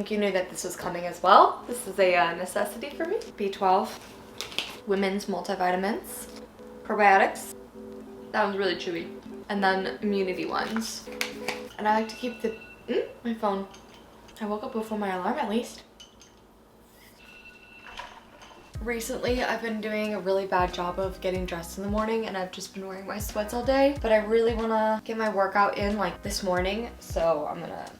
think you knew that this was coming as well. This is a necessity for me. B12, women's multivitamins, probiotics. That one's really chewy. And then immunity ones. And I like to keep the, my phone. I woke up before my alarm at least. Recently, I've been doing a really bad job of getting dressed in the morning and I've just been wearing my sweats all day, but I really wanna get my workout in like this morning, so I'm gonna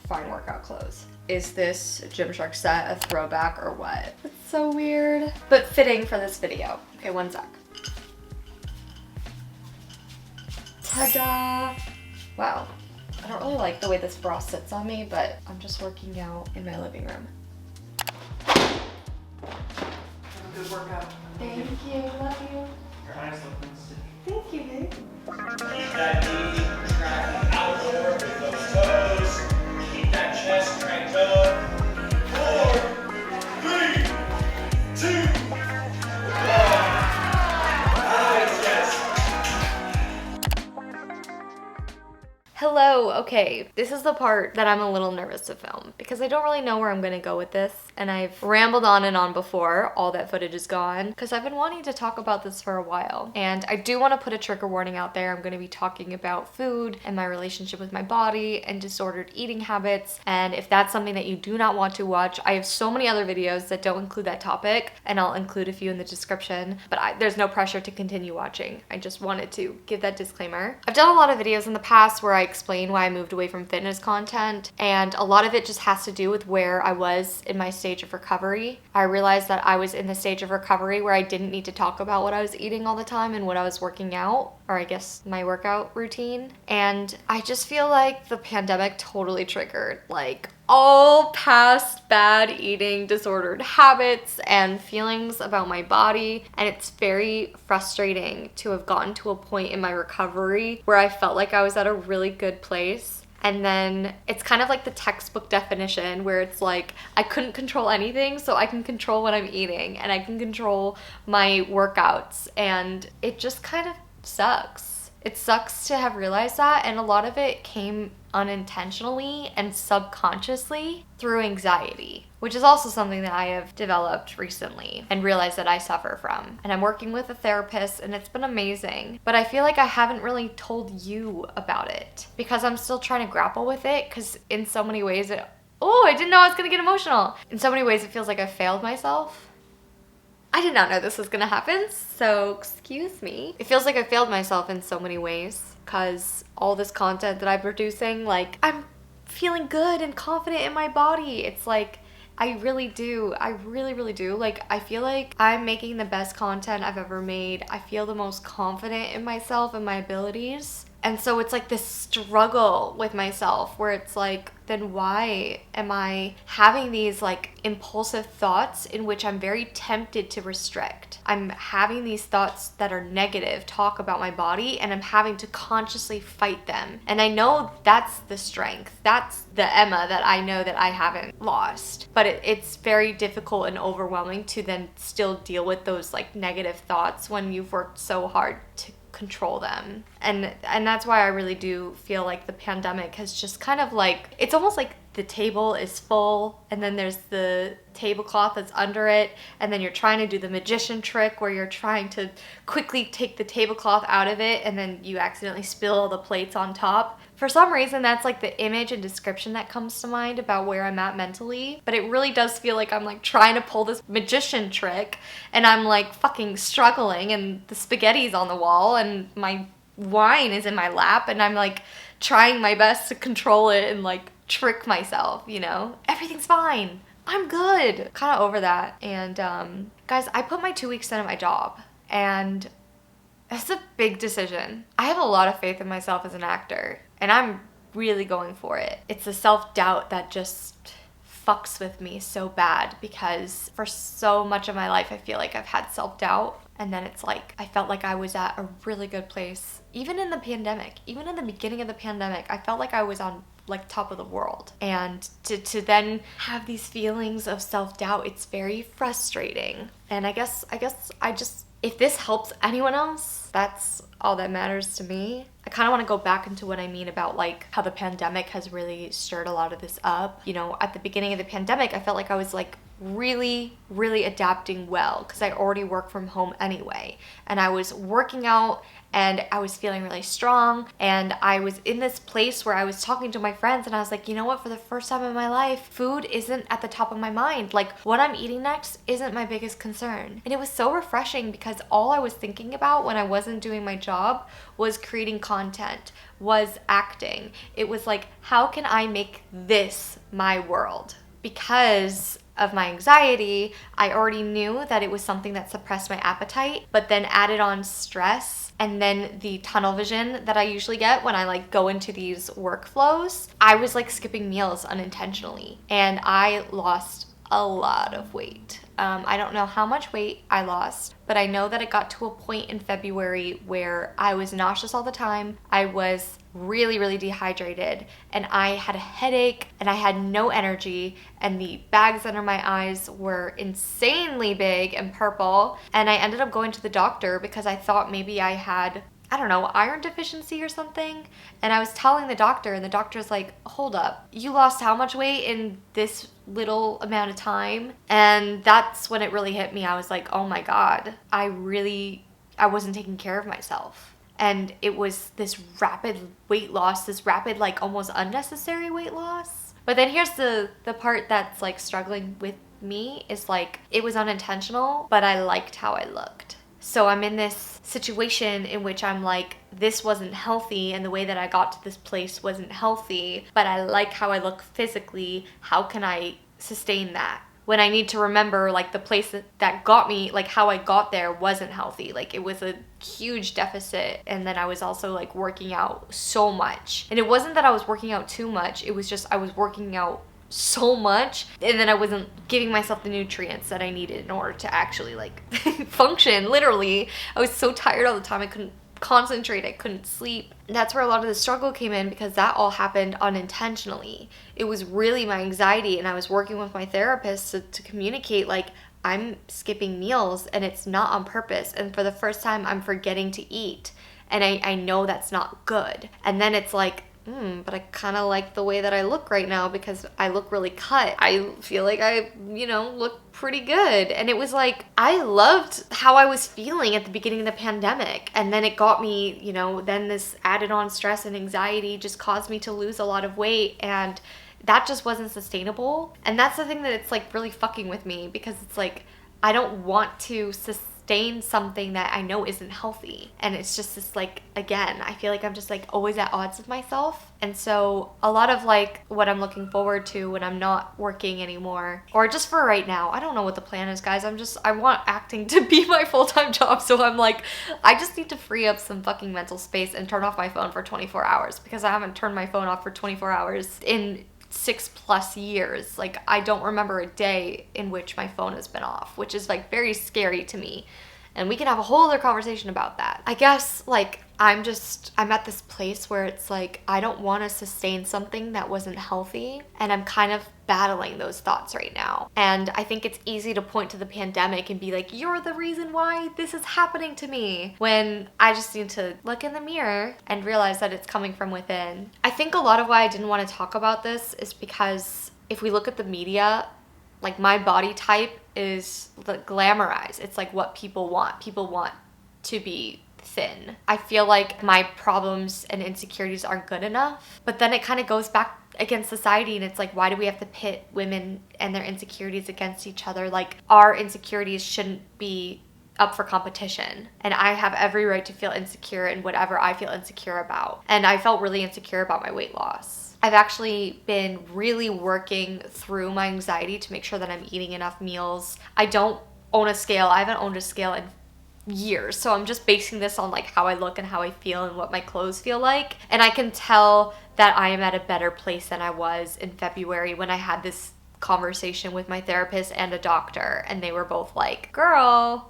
find workout clothes. Is this Gymshark set a throwback or what? It's so weird, but fitting for this video. Okay, one sec. Ta-da! Wow, I don't really like the way this bra sits on me, but I'm just working out in my living room. Good workout. Thank you, love you. Your eyes look nice. Thank you, babe. Keep that knee tracked outward with those toes. Keep that chest cranked up. 4, 3, 2, 1. Nice, yes. Hello, okay, this is the part that I'm a little nervous to film because I don't really know where I'm gonna go with this, and I've rambled on and on before. All that footage is gone because I've been wanting to talk about this for a while, and I do want to put a trigger warning out there. I'm going to be talking about food and my relationship with my body and disordered eating habits, and if that's something that you do not want to watch, I have so many other videos that don't include that topic, and I'll include a few in the description, but there's no pressure to continue watching. I just wanted to give that disclaimer. I've done a lot of videos in the past where I explain why I moved away from fitness content, and a lot of it just has to do with where I was in my stage of recovery. I realized that I was in the stage of recovery where I didn't need to talk about what I was eating all the time and what I was working out, or I guess my workout routine. And I just feel like the pandemic totally triggered like all past bad eating disordered habits and feelings about my body, and it's very frustrating to have gotten to a point in my recovery where I felt like I was at a really good place. And then it's kind of like the textbook definition where it's like I couldn't control anything, so I can control what I'm eating and I can control my workouts, and it just kind of sucks. It sucks to have realized that, and a lot of it came unintentionally and subconsciously through anxiety, which is also something that I have developed recently and realized that I suffer from. And I'm working with a therapist and it's been amazing, but I feel like I haven't really told you about it because I'm still trying to grapple with it, because in so many ways I didn't know I was gonna get emotional. In so many ways it feels like I failed myself. I did not know this was gonna happen, so excuse me. It feels like I failed myself in so many ways because all this content that I'm producing, like, I'm feeling good and confident in my body. It's like, I really do. I really, really do. Like, I feel like I'm making the best content I've ever made. I feel the most confident in myself and my abilities. And so it's like this struggle with myself where it's like, then why am I having these like impulsive thoughts in which I'm very tempted to restrict? I'm having these thoughts that are negative, talk about my body, and I'm having to consciously fight them. And I know that's the strength. That's the Emma that I know that I haven't lost. But it's very difficult and overwhelming to then still deal with those like negative thoughts when you've worked so hard to control them. And that's why I really do feel like the pandemic has just kind of like, it's almost like the table is full and then there's the tablecloth that's under it, and then you're trying to do the magician trick where you're trying to quickly take the tablecloth out of it and then you accidentally spill all the plates on top. For some reason, that's like the image and description that comes to mind about where I'm at mentally, but it really does feel like I'm like trying to pull this magician trick and I'm like fucking struggling, and the spaghetti's on the wall and my wine is in my lap and I'm like trying my best to control it and like trick myself, you know? Everything's fine. I'm good. Kind of over that. And guys, I put my 2 weeks in at my job, and it's a big decision. I have a lot of faith in myself as an actor, and I'm really going for it. It's a self-doubt that just fucks with me so bad because for so much of my life I feel like I've had self-doubt, and then it's like I felt like I was at a really good place. Even in the pandemic, even in the beginning of the pandemic, I felt like I was on like top of the world, and to then have these feelings of self-doubt, it's very frustrating. And I guess I just, if this helps anyone else, that's all that matters to me. I kind of want to go back into what I mean about like how the pandemic has really stirred a lot of this up. You know, at the beginning of the pandemic, I felt like I was like really adapting well because I already work from home anyway, and I was working out and I was feeling really strong, and I was in this place where I was talking to my friends and I was like, you know what, for the first time in my life, food isn't at the top of my mind. Like what I'm eating next isn't my biggest concern. And it was so refreshing because all I was thinking about when I wasn't doing my job was creating content, was acting. It was like, how can I make this my world? Because of my anxiety, I already knew that it was something that suppressed my appetite, but then added on stress and then the tunnel vision that I usually get when I like go into these workflows. I was like skipping meals unintentionally, and I lost a lot of weight. I don't know how much weight I lost, but I know that it got to a point in February where I was nauseous all the time. I was really dehydrated, and I had a headache, and I had no energy, and the bags under my eyes were insanely big and purple. And I ended up going to the doctor because I thought maybe I had, I don't know, iron deficiency or something. And I was telling the doctor, and the doctor's like, hold up, you lost how much weight in this little amount of time? And that's when it really hit me. I was like, oh my God, I wasn't taking care of myself. And it was this rapid weight loss, this rapid, like almost unnecessary weight loss. But then here's the part that's like struggling with me is like, it was unintentional, but I liked how I looked. So I'm in this situation in which I'm like, this wasn't healthy, and the way that I got to this place wasn't healthy, but I like how I look physically. How can I sustain that? When I need to remember like the place that got me, like how I got there wasn't healthy. Like it was a huge deficit. And then I was also like working out so much. And it wasn't that I was working out too much. It was just I was working out so much, and then I wasn't giving myself the nutrients that I needed in order to actually like function. Literally, I was so tired all the time. I couldn't concentrate, I couldn't sleep. And that's where a lot of the struggle came in, because that all happened unintentionally. It was really my anxiety, and I was working with my therapist to communicate like, I'm skipping meals and it's not on purpose, and for the first time I'm forgetting to eat, and I know that's not good. And then it's like, but I kind of like the way that I look right now because I look really cut. I feel like I, look pretty good. And it was like, I loved how I was feeling at the beginning of the pandemic. And then it got me, then this added on stress and anxiety just caused me to lose a lot of weight. And that just wasn't sustainable. And that's the thing that it's like really fucking with me, because it's like, I don't want to sustain something that I know isn't healthy. And it's just this like, again, I feel like I'm just like always at odds with myself. And so a lot of like what I'm looking forward to when I'm not working anymore, or just for right now, I don't know what the plan is, guys. I want acting to be my full-time job. So I'm like, I just need to free up some fucking mental space and turn off my phone for 24 hours, because I haven't turned my phone off for 24 hours in 6+ years. Like, I don't remember a day in which my phone has been off, which is like very scary to me. And we can have a whole other conversation about that. I guess like I'm at this place where it's like, I don't want to sustain something that wasn't healthy. And I'm kind of battling those thoughts right now. And I think it's easy to point to the pandemic and be like, you're the reason why this is happening to me, when I just need to look in the mirror and realize that it's coming from within. I think a lot of why I didn't want to talk about this is because if we look at the media, like my body type is glamorized. It's like what people want. People want to be thin. I feel like my problems and insecurities aren't good enough. But then it kind of goes back against society, and it's like, why do we have to pit women and their insecurities against each other? Like, our insecurities shouldn't be up for competition, and I have every right to feel insecure in whatever I feel insecure about. And I felt really insecure about my weight loss. I've actually been really working through my anxiety to make sure that I'm eating enough meals. I don't own a scale. I haven't owned a scale in years, so I'm just basing this on like how I look and how I feel and what my clothes feel like. And I can tell that I am at a better place than I was in February when I had this conversation with my therapist and a doctor, and they were both like, girl,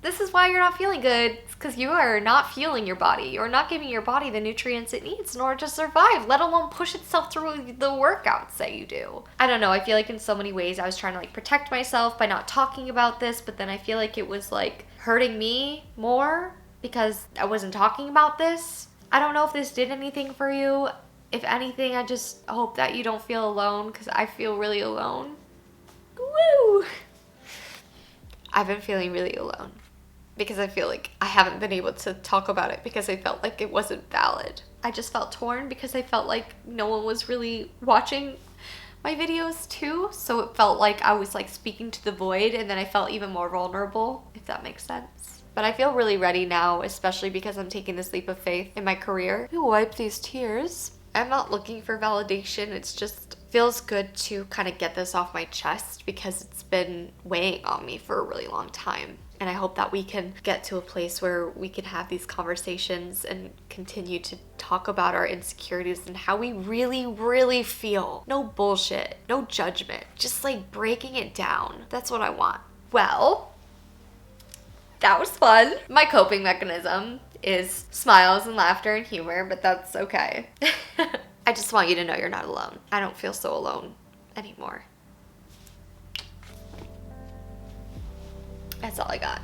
This is why you're not feeling good. It's because you are not fueling your body. You're not giving your body the nutrients it needs in order to survive, let alone push itself through the workouts that you do. I don't know. I feel like in so many ways I was trying to like protect myself by not talking about this, but then I feel like it was like hurting me more because I wasn't talking about this. I don't know if this did anything for you. If anything, I just hope that you don't feel alone because I feel really alone. Woo! I've been feeling really alone because I feel like I haven't been able to talk about it because I felt like it wasn't valid. I just felt torn because I felt like no one was really watching my videos too. So it felt like I was like speaking to the void, and then I felt even more vulnerable, if that makes sense. But I feel really ready now, especially because I'm taking this leap of faith in my career. I wipe these tears. I'm not looking for validation. It's just feels good to kind of get this off my chest because it's been weighing on me for a really long time. And I hope that we can get to a place where we can have these conversations and continue to talk about our insecurities and how we really, really feel. No bullshit, no judgment, just like breaking it down. That's what I want. Well, that was fun. My coping mechanism is smiles and laughter and humor, but that's okay. I just want you to know you're not alone. I don't feel so alone anymore. That's all I got.